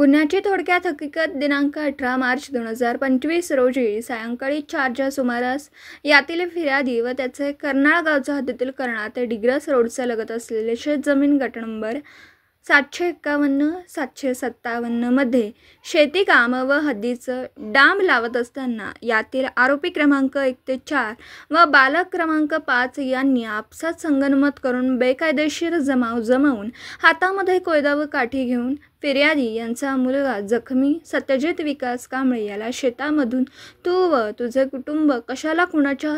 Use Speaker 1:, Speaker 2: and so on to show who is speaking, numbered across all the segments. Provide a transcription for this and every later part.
Speaker 1: गुन्ह्याची थोडक्यात हकीकत दिनांक 18 मार्च 2025 रोजी सायंकाळी 4च्या सुमारास यातील फिर्यादी व त्याचे कर्नाळ गावच्या हद्दीतील कर्नाळ ते डिग्रस रोडचा लगत असलेले शेतजमीन गट नंबर 751 757 मध्ये शेती काम व हद्दीचं डांब लावत असताना यातील आरोपी क्रमांक 1 ते 4 व बालक क्रमांक 5 यांनी आपसात संगनमत करून बेकायदेशीर जमावून हातामध्ये कोयदा व काठी घेऊन फिर्यादी यांचा मुलगा जखमी सत्यजित विकास कांबळे याला शेतामधून तू व तुझे कुटुंब कशाला कुणाच्या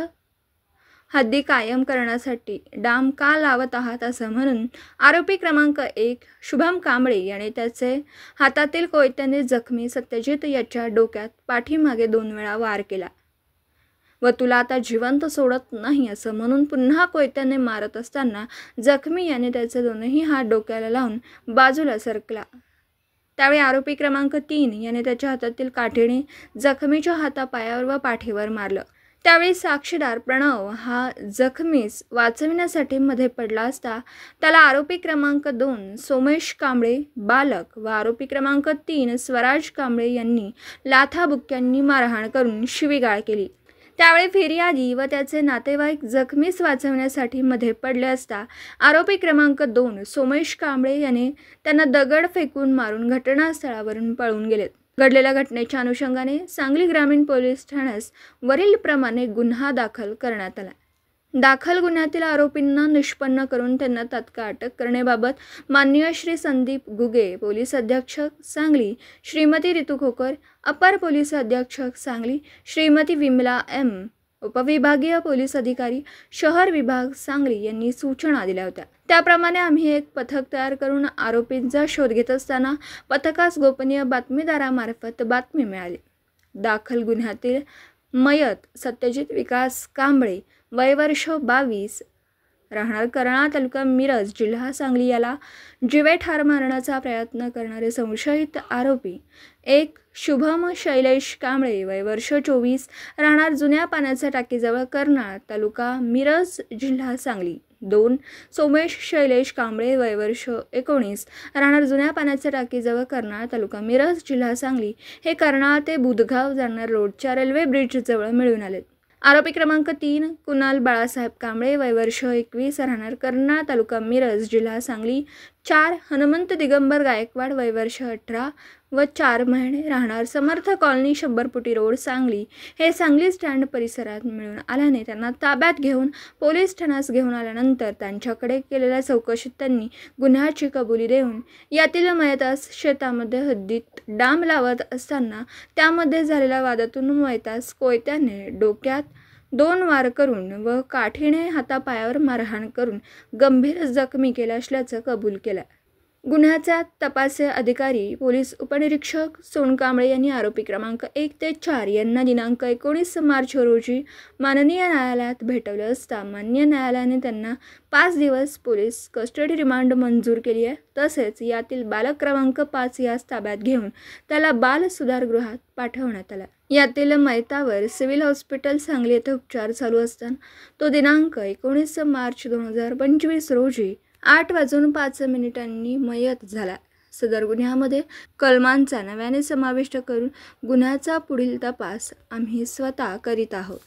Speaker 1: हद्दी कायम करण्यासाठी डाम का लावत आहात असं म्हणून आरोपी क्रमांक 1 शुभम कांबळे याने त्याचे हातातील कोयत्याने जखमी सत्यजित याच्या डोक्यात पाठीमागे 2 वेळा वार केला व तुला आता जिवंत सोडत नाही असं म्हणून पुन्हा कोयत्याने मारत असताना जखमी याने त्याचे दोन्ही हात डोक्याला लावून बाजूला सरकला। त्यावेळी आरोपी क्रमांक 3 याने त्याच्या हातातील काठीने जखमीच्या हातापायावर व पाठीवर मारलं। त्यावेळी साक्षीदार प्रणव हा जखमीस वाचविण्यासाठी मध्ये पडला असता त्याला आरोपी क्रमांक 2 सोमेश कांबळे बालक व आरोपी क्रमांक 3 स्वराज कांबळे यांनी लाथाबुक्क्यांनी मारहाण करून शिवीगाळ केली। त्यावेळी फिर्यादी व त्याचे नातेवाईक जखमीस वाचवण्यासाठी मध्ये पडले असता आरोपी क्रमांक 2 सोमेश कांबळे याने त्यांना दगड फेकून मारून घटनास्थळावरून पळून गेलेत। घडलेल्या घटनेच्या अनुषंगाने सांगली ग्रामीण पोलीस ठाण्यास वरीलप्रमाणे गुन्हा दाखल करण्यात आला। दाखल गुन्ह्यातील आरोपींना निष्पन्न करून त्यांना तात्काळ अटक करण्याबाबत माननीय श्री संदीप गुगे पोलीस अधीक्षक सांगली, श्रीमती रितू खोकर अपर पोलीस अधीक्षक सांगली, श्रीमती विमला एम उपविभागीय पोलीस अधिकारी शहर विभाग सांगली यांनी सूचना दिल्या होत्या। त्याप्रमाणे आम्ही एक पथक तयार करून आरोपींचा शोध घेत असताना पथकास गोपनीय बातमीदारामार्फत बातमी मिळाली। दाखल गुन्ह्यातील मयत सत्यजित विकास कांबळे वय वर्ष 22 राहणार कर्नाळ तालुका मिरज जिल्हा सांगली याला जीवे ठार मारण्याचा प्रयत्न करणारे संशयित आरोपी 1 शुभम शैलेश कांबळे वय वर्ष 24 राहणार जुन्या पाण्याच्या टाकीजवळ कर्नाळ तालुका मिरज जिल्हा सांगली, 2 सोमेश शैलेश कांबळे वय वर्ष 19 राहणार जुन्या पाण्याच्या टाकीजवळ कर्नाळ तालुका मिरज जिल्हा सांगली हे कर्नाळ ते बुधगाव जाणार रोडच्या रेल्वे ब्रिजजवळ मिळून आलेत। आरोपी क्रमांक 3 कुणाल बाळासाहेब कांबळे वय वर्ष 21 राहणार कर्नाळ तालुका मिरज जिल्हा सांगली, 4 हनुमंत दिगंबर गायकवाड वय वर्ष 18 व 4 महिने राहणार समर्थ कॉलनी 100 फुटी रोड सांगली हे सांगली स्टँड परिसरात मिळून आल्याने त्यांना ताब्यात घेऊन पोलीस ठाण्यास घेऊन आल्यानंतर त्यांच्याकडे केलेल्या चौकशीत त्यांनी गुन्ह्याची कबुली देऊन यातील मयतास शेतामध्ये हद्दीत डांब लावत असताना त्यामध्ये झालेल्या वादातून मयतास कोयत्याने डोक्यात 2 वार करून व काठीने हातापायावर मारहाण करून गंभीर जखमी केला असल्याचं कबूल केलं। गुन्ह्याचा तपासी अधिकारी पोलीस उपनिरीक्षक सोनकांबळे यांनी आरोपी क्रमांक 1 ते 4 यांना दिनांक 19 मार्च रोजी माननीय न्यायालयात भेटवले असता मान्य न्यायालयाने त्यांना 5 दिवस पोलीस कस्टडी रिमांड मंजूर केली आहे। तसेच यातील बालक क्रमांक 5 यास ताब्यात घेऊन त्याला बाल सुधारगृहात पाठवण्यात आला। यातील मयतावर सिव्हिल हॉस्पिटल सांगली येथे उपचार चालू असताना तो दिनांक 19 मार्च 2025 रोजी 8:05 मयत झाला। सदर गुन्ह्यामध्ये कलमांचा नव्याने समाविष्ट करून गुन्ह्याचा पुढील तपास आम्ही स्वतः करीत आहोत।